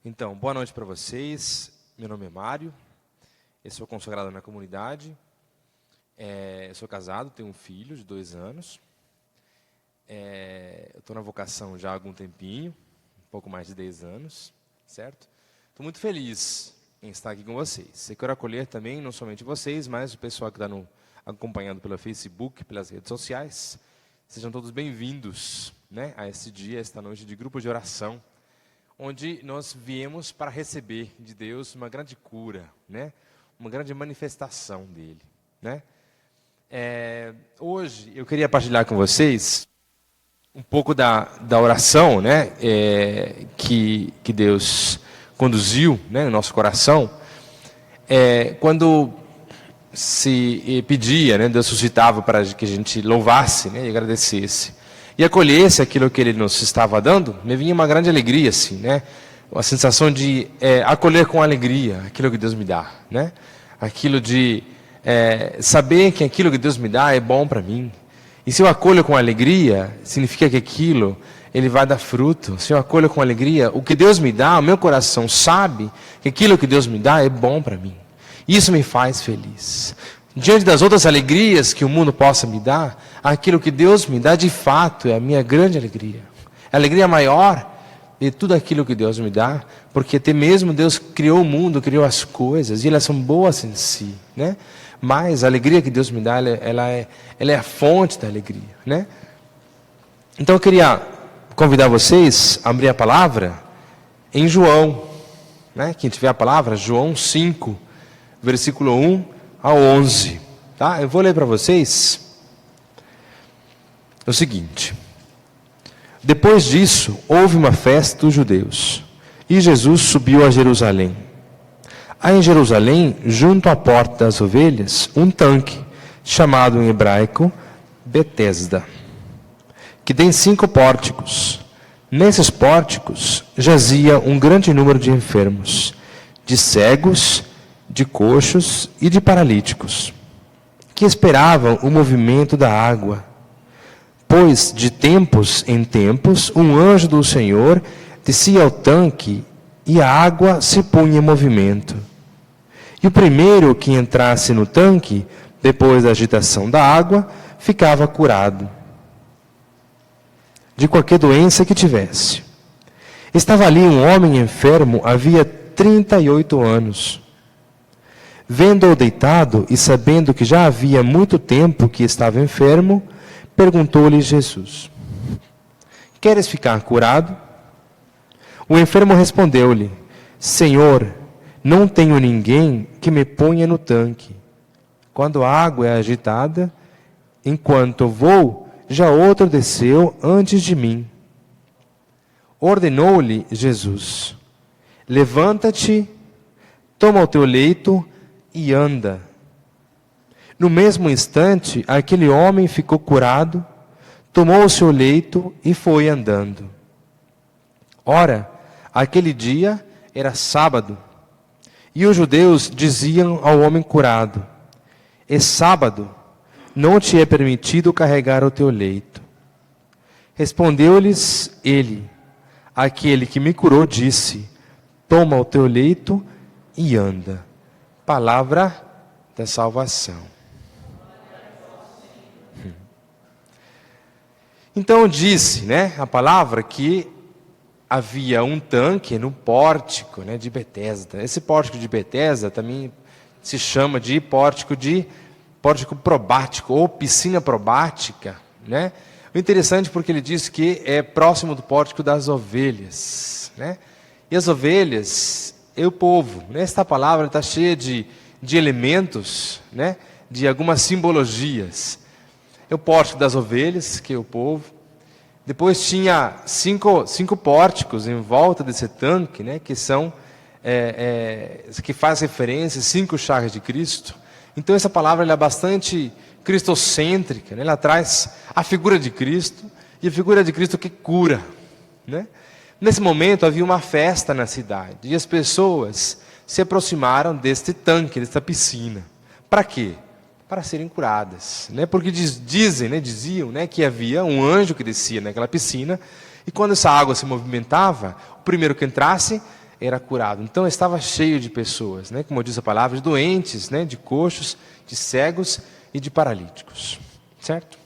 Então, boa noite para vocês. Meu nome é Mário, eu sou consagrado na comunidade, eu sou casado, tenho um filho de 2 anos, eu estou na vocação já há algum tempinho, um pouco mais de 10 anos, certo? Estou muito feliz em estar aqui com vocês. Eu quero acolher também, não somente vocês, mas o pessoal que está acompanhando pelo Facebook, pelas redes sociais. Sejam todos bem-vindos, né, a esse dia, esta noite de grupo de oração, onde nós viemos para receber de Deus uma grande cura, né? Uma grande manifestação dele, né? Hoje eu queria partilhar com vocês um pouco da oração, né? Que Deus conduziu, né, no nosso coração. Quando se pedia, né, Deus suscitava para que a gente louvasse, né, e agradecesse e acolhesse aquilo que Ele nos estava dando, me vinha uma grande alegria, assim, né? Uma sensação de acolher com alegria aquilo que Deus me dá, né? Aquilo de saber que aquilo que Deus me dá é bom para mim. E se eu acolho com alegria, significa que aquilo, Ele vai dar fruto. Se eu acolho com alegria, o que Deus me dá, o meu coração sabe que aquilo que Deus me dá é bom para mim. Isso me faz feliz. Diante das outras alegrias que o mundo possa me dar, aquilo que Deus me dá de fato é a minha grande alegria. A alegria maior de tudo aquilo que Deus me dá, porque até mesmo Deus criou o mundo, criou as coisas, e elas são boas em si, né? Mas a alegria que Deus me dá, ela é a fonte da alegria, né? Então eu queria convidar vocês a abrir a palavra em João, né? Quem tiver a palavra, João 5, versículo 1 a 11, tá? Eu vou ler para vocês o seguinte: depois disso, houve uma festa dos judeus, e Jesus subiu a Jerusalém. Há em Jerusalém, junto à porta das ovelhas, um tanque, chamado em hebraico Betesda, que tem 5 pórticos. Nesses pórticos jazia um grande número de enfermos, de cegos, de coxos e de paralíticos, que esperavam o movimento da água. Pois, de tempos em tempos, um anjo do Senhor descia ao tanque e a água se punha em movimento. E o primeiro que entrasse no tanque, depois da agitação da água, ficava curado de qualquer doença que tivesse. Estava ali um homem enfermo havia 38 anos. Vendo-o deitado e sabendo que já havia muito tempo que estava enfermo, perguntou-lhe Jesus: queres ficar curado? O enfermo respondeu-lhe: Senhor, não tenho ninguém que me ponha no tanque. Quando a água é agitada, enquanto vou, já outro desceu antes de mim. Ordenou-lhe Jesus: levanta-te, toma o teu leito e anda. No mesmo instante, aquele homem ficou curado, tomou o seu leito e foi andando. Ora, aquele dia era sábado, e os judeus diziam ao homem curado: é sábado, não te é permitido carregar o teu leito. Respondeu-lhes ele: aquele que me curou disse: toma o teu leito e anda. Palavra da salvação. Então disse, né, a palavra que havia um tanque no pórtico, né, de Betesda. Esse pórtico de Betesda também se chama de pórtico probático ou piscina probática, né? O interessante porque ele diz que é próximo do pórtico das ovelhas, né? E as ovelhas é o povo, né? Esta palavra está cheia de elementos, né? De algumas simbologias. É o pórtico das ovelhas, que é o povo. Depois tinha cinco pórticos em volta desse tanque, né? Que são que faz referência a 5 chagas de Cristo. Então essa palavra ela é bastante cristocêntrica, né? Ela traz a figura de Cristo, e a figura de Cristo que cura, né? Nesse momento havia uma festa na cidade, e as pessoas se aproximaram deste tanque, desta piscina. Para quê? Para serem curadas, né? Porque diziam, né, que havia um anjo que descia naquela piscina, e quando essa água se movimentava, o primeiro que entrasse era curado. Então estava cheio de pessoas, né, como diz a palavra, de doentes, né, de coxos, de cegos e de paralíticos. Certo?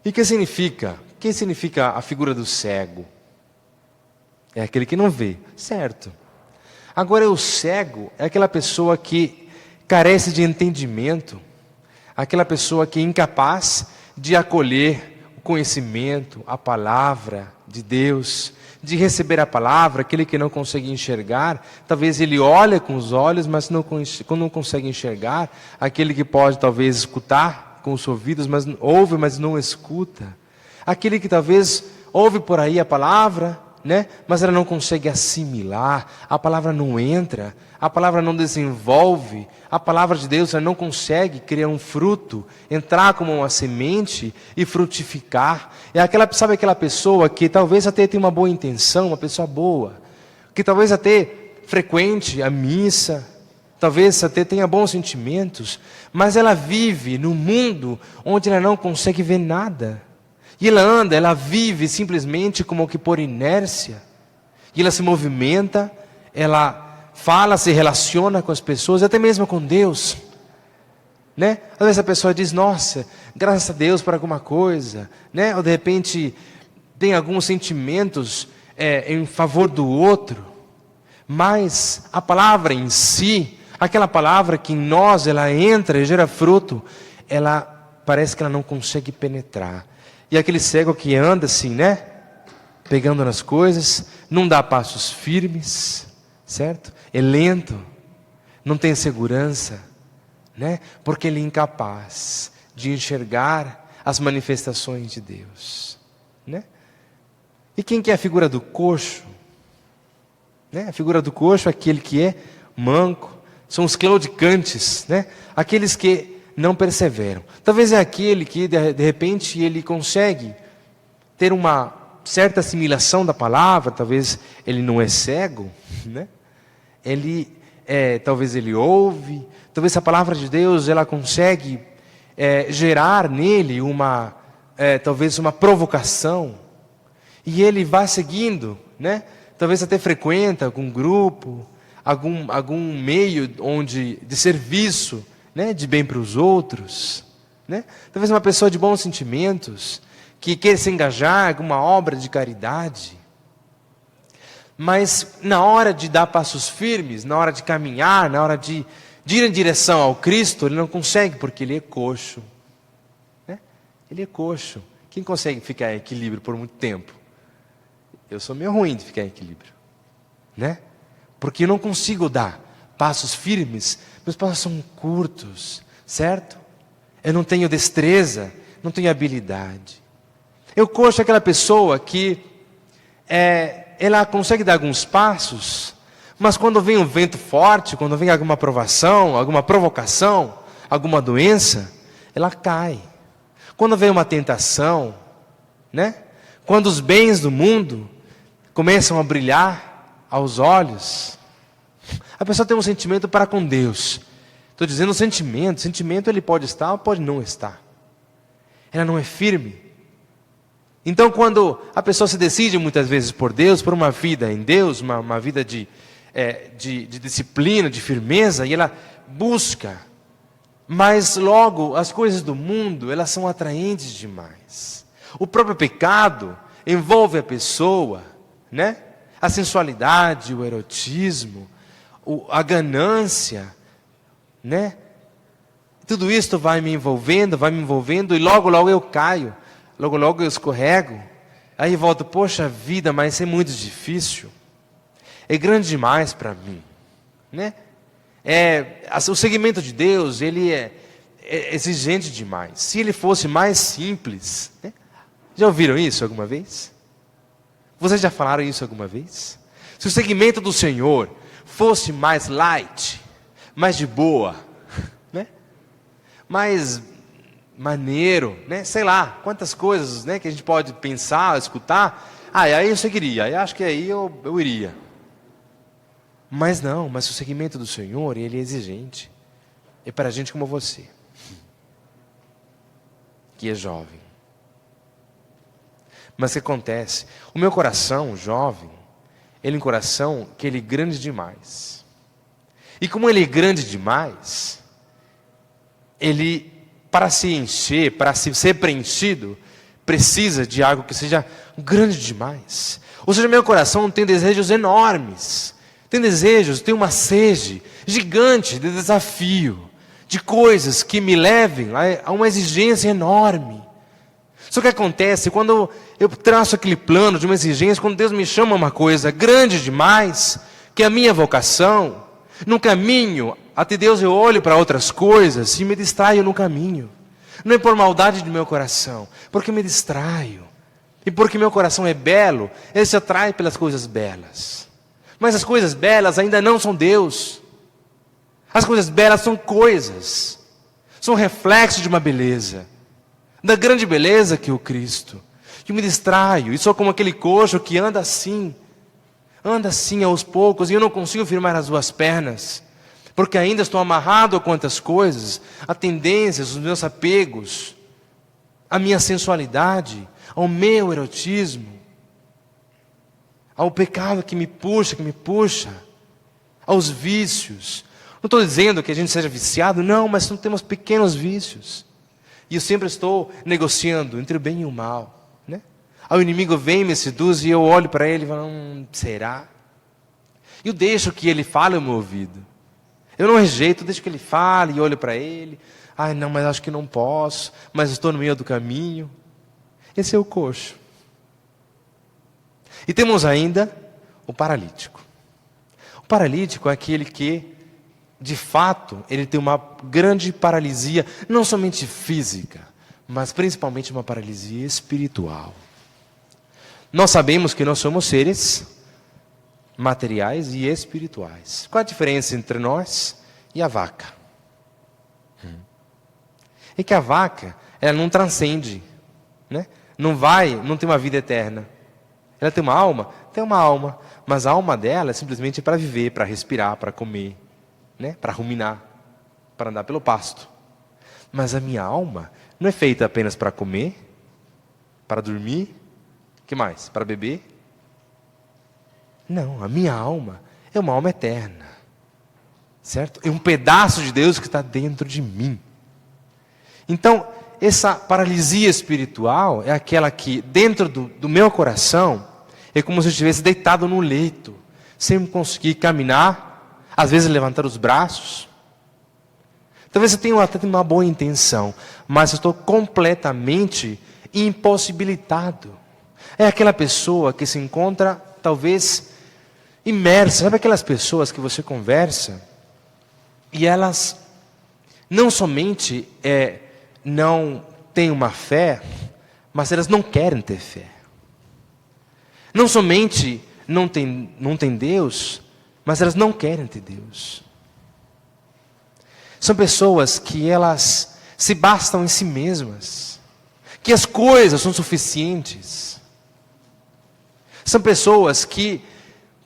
E o que significa? O que significa a figura do cego? É aquele que não vê, certo? Agora o cego é aquela pessoa que carece de entendimento, aquela pessoa que é incapaz de acolher o conhecimento, a palavra de Deus, de receber a palavra, aquele que não consegue enxergar. Talvez ele olha com os olhos, mas não consegue enxergar. Aquele que pode talvez escutar com os ouvidos, mas ouve, mas não escuta. Aquele que talvez ouve por aí a palavra, né? Mas ela não consegue assimilar, a palavra não entra, a palavra não desenvolve, a palavra de Deus ela não consegue criar um fruto, entrar como uma semente e frutificar. É aquela, sabe aquela pessoa que talvez até tenha uma boa intenção, uma pessoa boa, que talvez até frequente a missa, talvez até tenha bons sentimentos, mas ela vive num mundo onde ela não consegue ver nada. E ela vive simplesmente como que por inércia. E ela se movimenta, ela fala, se relaciona com as pessoas, até mesmo com Deus. Né? Às vezes a pessoa diz, nossa, graças a Deus por alguma coisa. Né? Ou de repente tem alguns sentimentos em favor do outro. Mas a palavra em si, aquela palavra que em nós ela entra e gera fruto, ela parece que ela não consegue penetrar. E aquele cego que anda assim, né? Pegando nas coisas, não dá passos firmes, certo? É lento, não tem segurança, né? Porque ele é incapaz de enxergar as manifestações de Deus, né? E quem que é a figura do coxo? Né? A figura do coxo é aquele que é manco, são os claudicantes, né? Aqueles que não perseveram. Talvez é aquele que de repente ele consegue ter uma certa assimilação da palavra, talvez ele não é cego, né? Talvez ele ouve, talvez a palavra de Deus ela consegue gerar nele talvez uma provocação, e ele vai seguindo, né? Talvez até frequenta algum grupo, algum meio de serviço, né, de bem para os outros, né? Talvez uma pessoa de bons sentimentos, que quer se engajar em alguma obra de caridade, mas na hora de dar passos firmes, na hora de caminhar, na hora de ir em direção ao Cristo, ele não consegue, porque ele é coxo, né? Ele é coxo. Quem consegue ficar em equilíbrio por muito tempo? Eu sou meio ruim de ficar em equilíbrio, né? Porque eu não consigo dar passos firmes, meus passos são curtos, certo? Eu não tenho destreza, não tenho habilidade. Eu coxo aquela pessoa que ela consegue dar alguns passos, mas quando vem um vento forte, quando vem alguma provação, alguma provocação, alguma doença, ela cai. Quando vem uma tentação, né? Quando os bens do mundo começam a brilhar aos olhos, a pessoa tem um sentimento para com Deus. Estou dizendo sentimento ele pode estar ou pode não estar. Ela não é firme. Então quando a pessoa se decide muitas vezes por Deus, por uma vida em Deus, uma vida de disciplina, de firmeza, e ela busca, mas logo as coisas do mundo, elas são atraentes demais. O próprio pecado envolve a pessoa, né? A sensualidade, o erotismo, a ganância, né? Tudo isso vai me envolvendo, e logo eu caio, logo eu escorrego, aí volto, poxa vida, mas é muito difícil, é grande demais para mim, né? O segmento de Deus, ele é exigente demais. Se ele fosse mais simples, né? Já ouviram isso alguma vez? Vocês já falaram isso alguma vez? Se o segmento do Senhor fosse mais light, mais de boa, né? Mais maneiro, né? Sei lá, quantas coisas, né, que a gente pode pensar, escutar. Aí eu seguiria, aí acho que aí eu iria. Mas não, mas o segmento do Senhor, ele é exigente. É para gente como você, que é jovem. Mas o que acontece? O meu coração jovem, Ele é um coração que ele é grande demais. E como ele é grande demais, ele, para se encher, para ser preenchido, precisa de algo que seja grande demais. Ou seja, meu coração tem desejos enormes. Tem desejos, tem uma sede gigante de desafio, de coisas que me levem a uma exigência enorme. Só que acontece, quando eu traço aquele plano de uma exigência, quando Deus me chama uma coisa grande demais, que é a minha vocação, no caminho, até Deus eu olho para outras coisas e me distraio no caminho. Não é por maldade do meu coração, porque me distraio. E porque meu coração é belo, ele se atrai pelas coisas belas. Mas as coisas belas ainda não são Deus. As coisas belas são coisas. São reflexos de uma beleza. Da grande beleza que é o Cristo. Eu me distraio, e sou como aquele coxo que anda assim aos poucos, e eu não consigo firmar as duas pernas, porque ainda estou amarrado a quantas coisas, a tendências, os meus apegos, a minha sensualidade, ao meu erotismo, ao pecado que me puxa, aos vícios. Não estou dizendo que a gente seja viciado, não, mas não temos pequenos vícios. E eu sempre estou negociando entre o bem e o mal, né? O inimigo vem, me seduz, e eu olho para ele e falo, será? Eu deixo que ele fale ao meu ouvido. Eu não rejeito, deixo que ele fale e olho para ele. Ai, não, mas acho que não posso, mas estou no meio do caminho. Esse é o coxo. E temos ainda o paralítico. O paralítico é aquele que, de fato, ele tem uma grande paralisia, não somente física, mas principalmente uma paralisia espiritual. Nós sabemos que nós somos seres materiais e espirituais. Qual a diferença entre nós e a vaca? É que a vaca, ela não transcende, né? Não tem uma vida eterna. Ela tem uma alma? Tem uma alma, mas a alma dela é simplesmente para viver, para respirar, para comer, né? Para ruminar, para andar pelo pasto. Mas a minha alma não é feita apenas para comer, para dormir, que mais? Para beber? Não, a minha alma é uma alma eterna, certo? É um pedaço de Deus que está dentro de mim. Então, essa paralisia espiritual é aquela que, dentro do meu coração, é como se eu estivesse deitado no leito, sem conseguir caminhar, às vezes levantar os braços. Talvez eu tenha até uma boa intenção, mas eu estou completamente impossibilitado. É aquela pessoa que se encontra, talvez, imersa. Sabe aquelas pessoas que você conversa e elas não somente não têm uma fé, mas elas não querem ter fé. Não somente não tem Deus, mas elas não querem ter Deus. São pessoas que elas se bastam em si mesmas, que as coisas são suficientes. São pessoas que,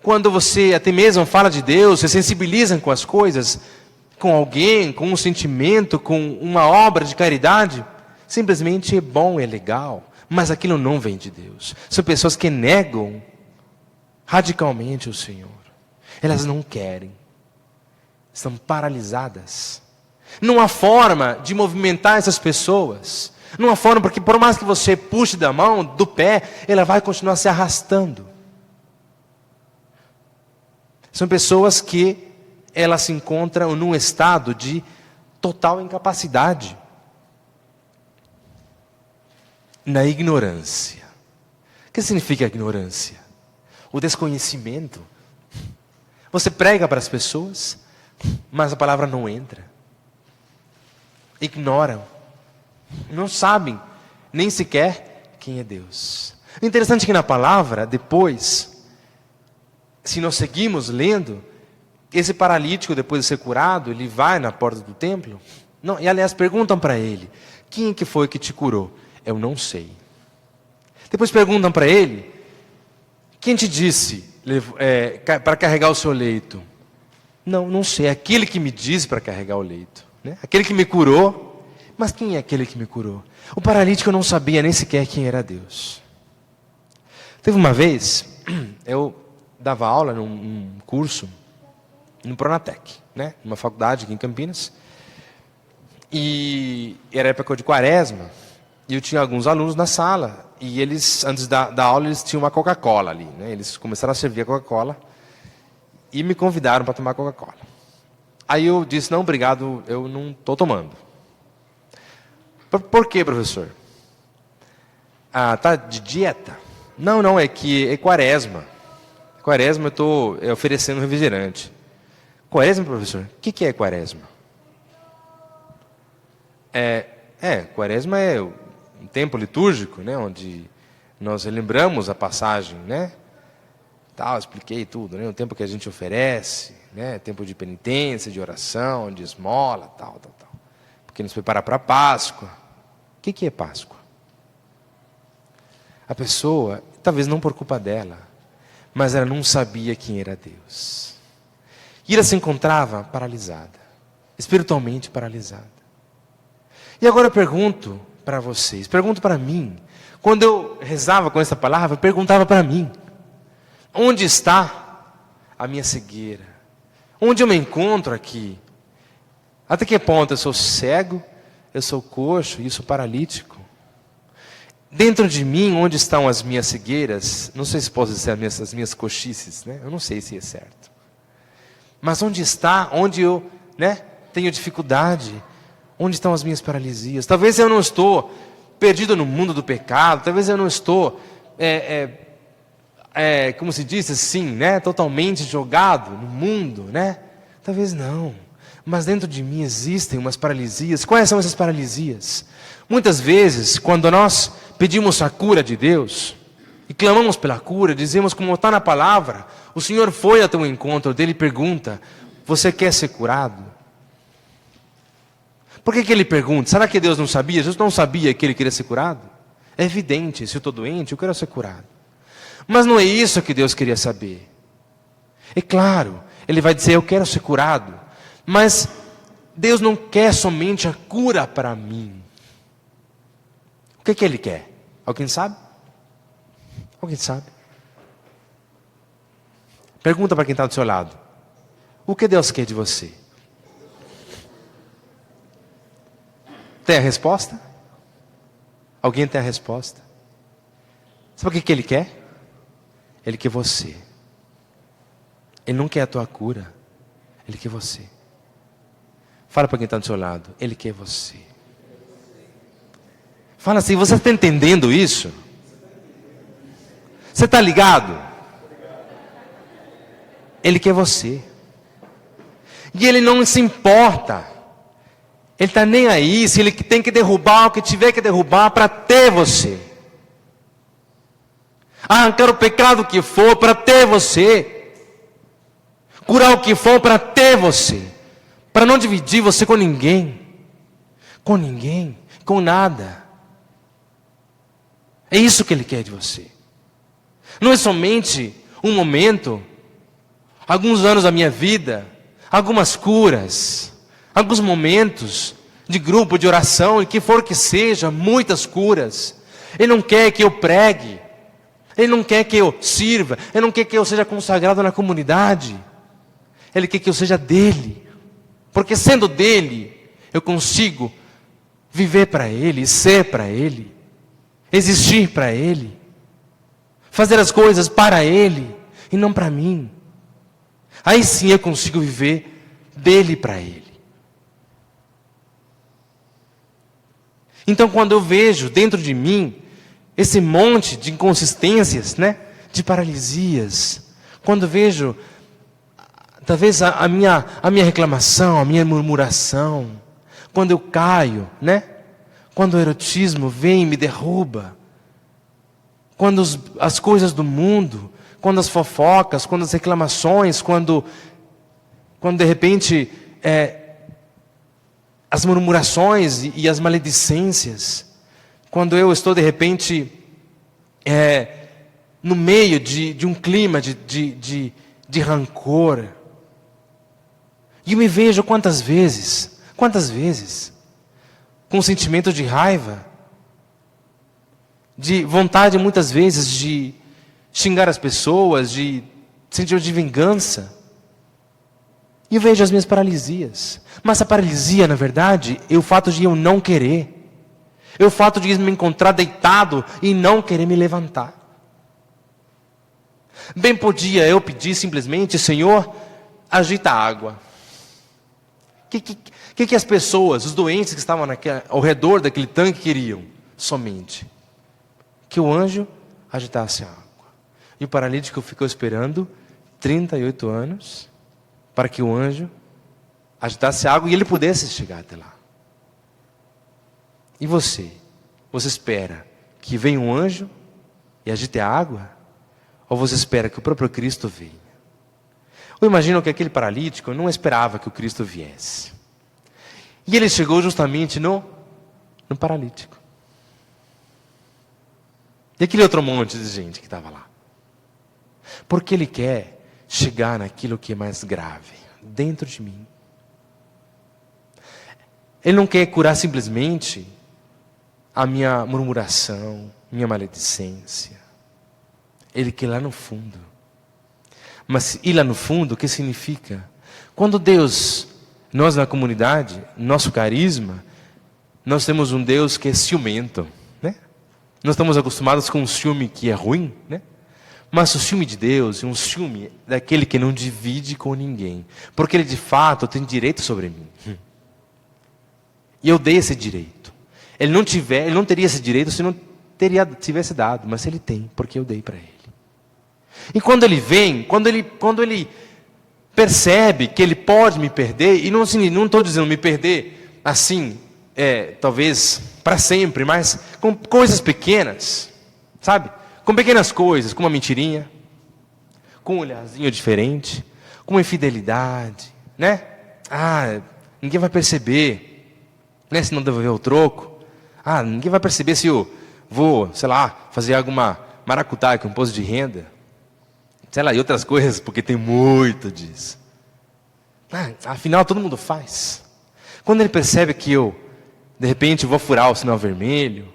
quando você até mesmo fala de Deus, se sensibilizam com as coisas, com alguém, com um sentimento, com uma obra de caridade, simplesmente é bom, é legal, mas aquilo não vem de Deus. São pessoas que negam radicalmente o Senhor. Elas não querem, estão paralisadas. Não há forma de movimentar essas pessoas. Não há forma, porque por mais que você puxe da mão, do pé, ela vai continuar se arrastando. São pessoas que elas se encontram num estado de total incapacidade, na ignorância. O que significa ignorância? O desconhecimento. Você prega para as pessoas, mas a palavra não entra. Ignoram. Não sabem nem sequer quem é Deus. O interessante é que na palavra, depois, se nós seguimos lendo, esse paralítico, depois de ser curado, ele vai na porta do templo. Não, e aliás, perguntam para ele, quem é que foi que te curou? Eu não sei. Depois perguntam para ele, quem te disse para carregar o seu leito? Não sei, aquele que me disse para carregar o leito, né? Aquele que me curou. Mas quem é aquele que me curou? O paralítico não sabia nem sequer quem era Deus. Teve uma vez, eu dava aula num curso no Pronatec, né? Numa faculdade aqui em Campinas. E era época de quaresma. E eu tinha alguns alunos na sala. E eles, antes da aula, eles tinham uma Coca-Cola ali, né? Eles começaram a servir a Coca-Cola. E me convidaram para tomar Coca-Cola. Aí eu disse, não, obrigado, eu não estou tomando. Por quê, professor? Ah, tá de dieta? Não, é que é quaresma. Quaresma eu estou oferecendo refrigerante. Quaresma, professor? O que é quaresma? Quaresma é um tempo litúrgico, né, onde nós relembramos a passagem, né? Tal, expliquei tudo, né? O tempo que a gente oferece, né? Tempo de penitência, de oração, de esmola, tal. Porque nos prepara para a Páscoa. O que é Páscoa? A pessoa, talvez não por culpa dela, mas ela não sabia quem era Deus. E ela se encontrava paralisada, espiritualmente paralisada. E agora eu pergunto para vocês, pergunto para mim. Quando eu rezava com essa palavra, eu perguntava para mim: onde está a minha cegueira? Onde eu me encontro aqui? Até que ponto eu sou cego, eu sou coxo e eu sou paralítico? Dentro de mim, onde estão as minhas cegueiras? Não sei se posso dizer as minhas coxices, né? Eu não sei se é certo. Mas onde está, onde eu, né, tenho dificuldade? Onde estão as minhas paralisias? Talvez eu não estou perdido no mundo do pecado. Talvez eu não estou, como se diz assim, né, totalmente jogado no mundo, né? Talvez não. Mas dentro de mim existem umas paralisias. Quais são essas paralisias? Muitas vezes, quando nós pedimos a cura de Deus e clamamos pela cura, dizemos como está na palavra, o Senhor foi ao teu encontro dele e pergunta: você quer ser curado? Por que ele pergunta? Será que Deus não sabia? Jesus não sabia que ele queria ser curado? É evidente, se eu estou doente, eu quero ser curado. Mas não é isso que Deus queria saber. É claro, ele vai dizer, eu quero ser curado. Mas Deus não quer somente a cura para mim. O que ele quer? Alguém sabe? Alguém sabe? Pergunta para quem está do seu lado. O que Deus quer de você? Tem a resposta? Alguém tem a resposta? Sabe o que ele quer? Ele quer você. Ele não quer a tua cura. Ele quer você. Fala para quem está do seu lado. Ele quer você. Fala assim, você está entendendo isso? Você está ligado? Ele quer você. E ele não se importa. Ele está nem aí se ele tem que derrubar o que tiver que derrubar para ter você. Arrancar o pecado que for para ter você. Curar o que for para ter você. Para não dividir você com ninguém. Com ninguém. Com nada. É isso que ele quer de você. Não é somente um momento, alguns anos da minha vida, algumas curas, alguns momentos de grupo, de oração, e que for que seja, muitas curas. Ele não quer que eu pregue. Ele não quer que eu sirva. Ele não quer que eu seja consagrado na comunidade. Ele quer que eu seja dele. Porque sendo dele, eu consigo viver para ele, ser para ele, existir para ele, fazer as coisas para ele e não para mim. Aí sim eu consigo viver dele para ele. Então quando eu vejo dentro de mim esse monte de inconsistências, né, de paralisias, quando vejo talvez a minha reclamação, a minha murmuração, quando eu caio, né, quando o erotismo vem e me derruba, quando as coisas do mundo, quando as fofocas, quando as reclamações, quando de repente as murmurações e as maledicências, quando eu estou de repente no meio de um clima de rancor, e eu me vejo quantas vezes, com sentimento de raiva, de vontade muitas vezes de xingar as pessoas, de sentimento de vingança. E eu vejo as minhas paralisias. Mas a paralisia, na verdade, é o fato de eu não querer. É o fato de me encontrar deitado e não querer me levantar. Bem podia eu pedir simplesmente: Senhor, agita a água. O que as pessoas, os doentes que estavam ao redor daquele tanque queriam? Somente que o anjo agitasse a água. E o paralítico ficou esperando 38 anos para que o anjo agitasse a água e ele pudesse chegar até lá. E você? Você espera que venha um anjo e agite a água? Ou você espera que o próprio Cristo venha? Eu imagino que aquele paralítico não esperava que o Cristo viesse. E ele chegou justamente no paralítico. E aquele outro monte de gente que estava lá. Porque ele quer chegar naquilo que é mais grave, dentro de mim. Ele não quer curar simplesmente a minha murmuração, minha maledicência. Ele quer ir lá no fundo. Mas ir lá no fundo, o que significa? Quando Deus, nós na comunidade, nosso carisma, nós temos um Deus que é ciumento, né? Nós estamos acostumados com um ciúme que é ruim, né? Mas o ciúme de Deus é um ciúme daquele que não divide com ninguém. Porque Ele de fato tem direito sobre mim. E eu dei esse direito. Ele não teria esse direito se não tivesse dado. Mas Ele tem, porque eu dei para Ele. E quando Ele vem, quando ele percebe que Ele pode me perder, e não estou dizendo me perder assim, talvez para sempre, mas com coisas pequenas, sabe? Com pequenas coisas, com uma mentirinha, com um olharzinho diferente, com uma infidelidade, né? Ninguém vai perceber, né? Se não devolver o troco. Ninguém vai perceber se eu vou, sei lá, fazer alguma maracutaia com imposto de renda. Sei lá, e outras coisas, porque tem muito disso. Afinal, todo mundo faz. Quando ele percebe que eu, de repente, vou furar o sinal vermelho,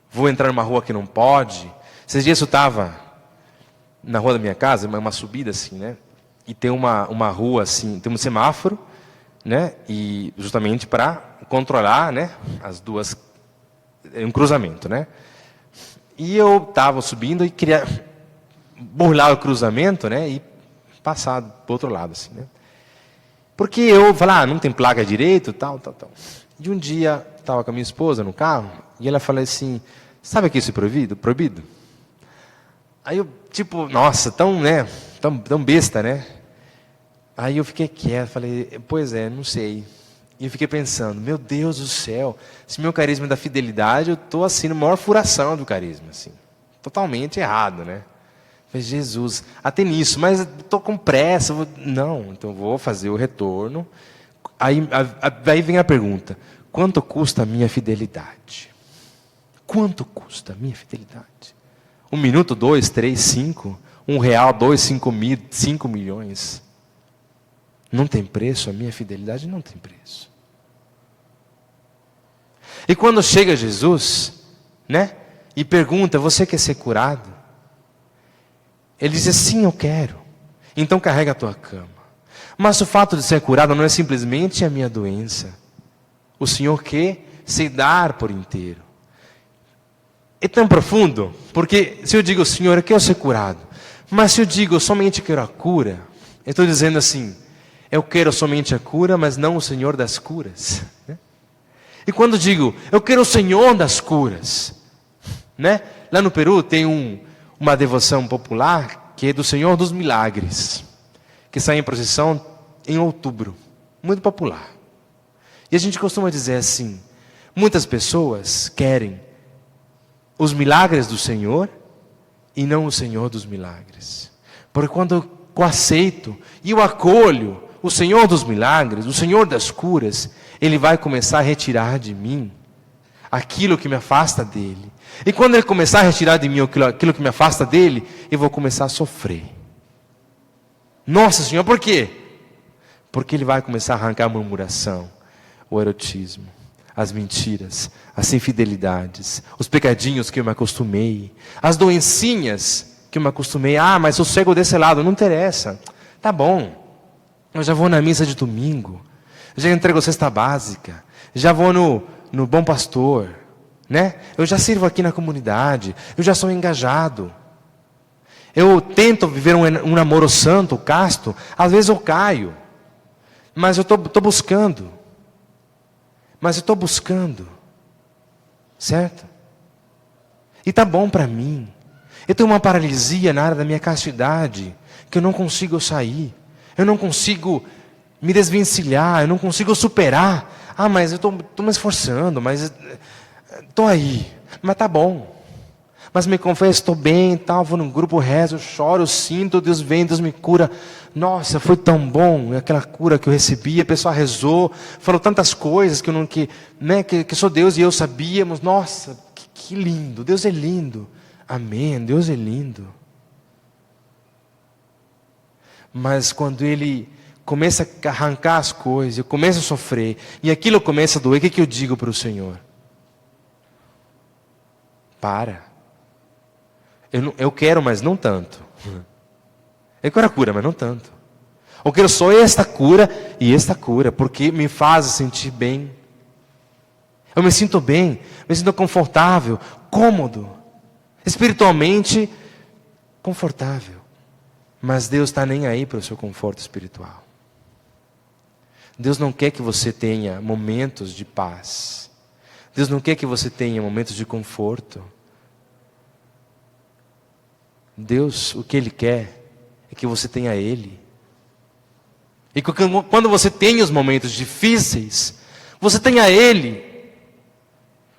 vou entrar numa rua que não pode. Esses dias eu estava na rua da minha casa, uma subida assim, né? E tem uma rua assim, tem um semáforo, né? E justamente para controlar, né? As duas, um cruzamento, né? E eu estava subindo e queria burlar o cruzamento, né? E passar para o outro lado, assim, né? Porque eu falei, não tem placa direito, tal. E um dia estava com a minha esposa no carro e ela falou assim: sabe que isso é proibido? Aí eu, nossa, tão besta, né? Aí eu fiquei quieto, falei, pois é, não sei. E eu fiquei pensando, meu Deus do céu, se meu carisma é da fidelidade, eu estou assim, na maior furação do carisma, assim. Totalmente errado, né? Falei, Jesus, até nisso, mas estou com pressa. Então vou fazer o retorno. Aí vem a pergunta, quanto custa a minha fidelidade? Quanto custa a minha fidelidade? 1 minuto, 2, 3, 5, R$1, 2, 5 milhões. Não tem preço, a minha fidelidade não tem preço. E quando chega Jesus, né? E pergunta, você quer ser curado? Ele diz, sim, eu quero. Então carrega a tua cama. Mas o fato de ser curado não é simplesmente a minha doença. O Senhor quer se dar por inteiro. É tão profundo, porque se eu digo, Senhor, eu quero ser curado, mas se eu digo, eu somente quero a cura, eu estou dizendo assim, eu quero somente a cura, mas não o Senhor das curas. E quando digo, eu quero o Senhor das curas, né? Lá no Peru tem uma devoção popular, que é do Senhor dos Milagres, que sai em procissão em outubro, muito popular. E a gente costuma dizer assim, muitas pessoas querem os milagres do Senhor e não o Senhor dos milagres. Porque quando eu aceito e eu acolho o Senhor dos milagres, o Senhor das curas, Ele vai começar a retirar de mim aquilo que me afasta dEle. E quando Ele começar a retirar de mim aquilo que me afasta dEle, eu vou começar a sofrer. Nossa Senhor, por quê? Porque Ele vai começar a arrancar a murmuração, o erotismo, as mentiras, as infidelidades, os pecadinhos que eu me acostumei, as doencinhas que eu me acostumei. Ah, mas o cego desse lado, não interessa. Tá bom, eu já vou na missa de domingo, já entrego a cesta básica, já vou no Bom Pastor, né? Eu já sirvo aqui na comunidade, eu já sou engajado. Eu tento viver um namoro santo, casto, às vezes eu caio, mas eu estou buscando. Mas eu estou buscando, certo? E tá bom para mim. Eu tenho uma paralisia na área da minha castidade, que eu não consigo sair. Eu não consigo me desvencilhar, eu não consigo superar. Ah, mas eu estou me esforçando, mas estou aí. Mas tá bom. Mas me confesso, estou bem, tal, vou num grupo, rezo, choro, sinto, Deus vem, Deus me cura. Nossa, foi tão bom aquela cura que eu recebi, a pessoa rezou, falou tantas coisas que eu não que sou Deus e eu sabíamos. Nossa, que lindo, Deus é lindo. Amém, Deus é lindo. Mas quando Ele começa a arrancar as coisas, eu começo a sofrer, e aquilo começa a doer, o que eu digo para o Senhor? Para. Eu quero, mas não tanto. Eu quero a cura, mas não tanto. Eu quero só esta cura e esta cura, porque me faz sentir bem. Eu me sinto bem, me sinto confortável, cômodo, espiritualmente confortável. Mas Deus está nem aí para o seu conforto espiritual. Deus não quer que você tenha momentos de paz. Deus não quer que você tenha momentos de conforto. Deus, o que Ele quer é que você tenha Ele. E que quando você tem os momentos difíceis, você tenha Ele.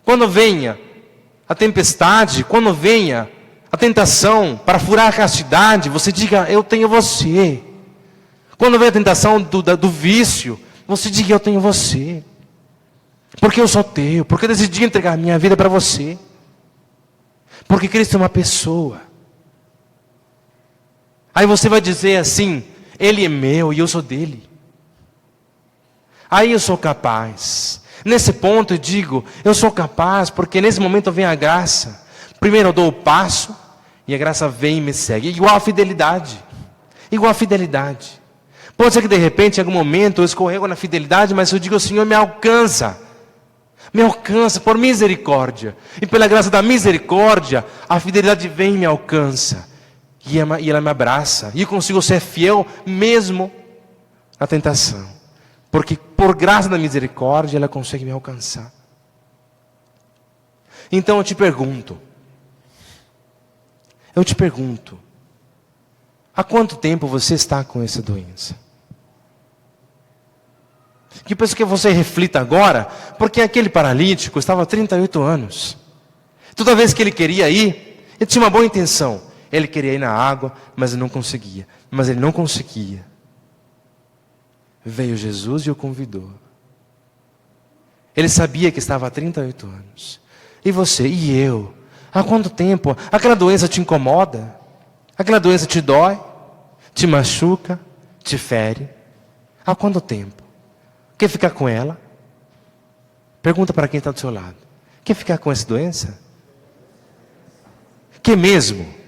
Quando venha a tempestade, quando venha a tentação para furar a castidade, você diga, eu tenho você. Quando vem a tentação do vício, você diga, eu tenho você. Porque eu sou teu, porque eu decidi entregar a minha vida para você. Porque Cristo é uma pessoa. Aí você vai dizer assim, Ele é meu e eu sou dele. Aí eu sou capaz. Nesse ponto eu digo, eu sou capaz, porque nesse momento vem a graça. Primeiro eu dou o passo, e a graça vem e me segue. Igual a fidelidade. Igual a fidelidade. Pode ser que de repente, em algum momento, eu escorrego na fidelidade, mas eu digo, Senhor, me alcança. Me alcança por misericórdia. E pela graça da misericórdia, a fidelidade vem e me alcança. E ela me abraça. E eu consigo ser fiel mesmo na tentação. Porque por graça da misericórdia, ela consegue me alcançar. Então eu te pergunto. Há quanto tempo você está com essa doença? Que penso que você reflita agora, porque aquele paralítico estava há 38 anos. Toda vez que ele queria ir, ele tinha uma boa intenção. Ele queria ir na água, mas ele não conseguia. Veio Jesus e o convidou. Ele sabia que estava há 38 anos. E você, e eu? Há quanto tempo? Aquela doença te incomoda? Aquela doença te dói? Te machuca? Te fere? Há quanto tempo? Quer ficar com ela? Pergunta para quem está do seu lado. Quer ficar com essa doença? Quer mesmo?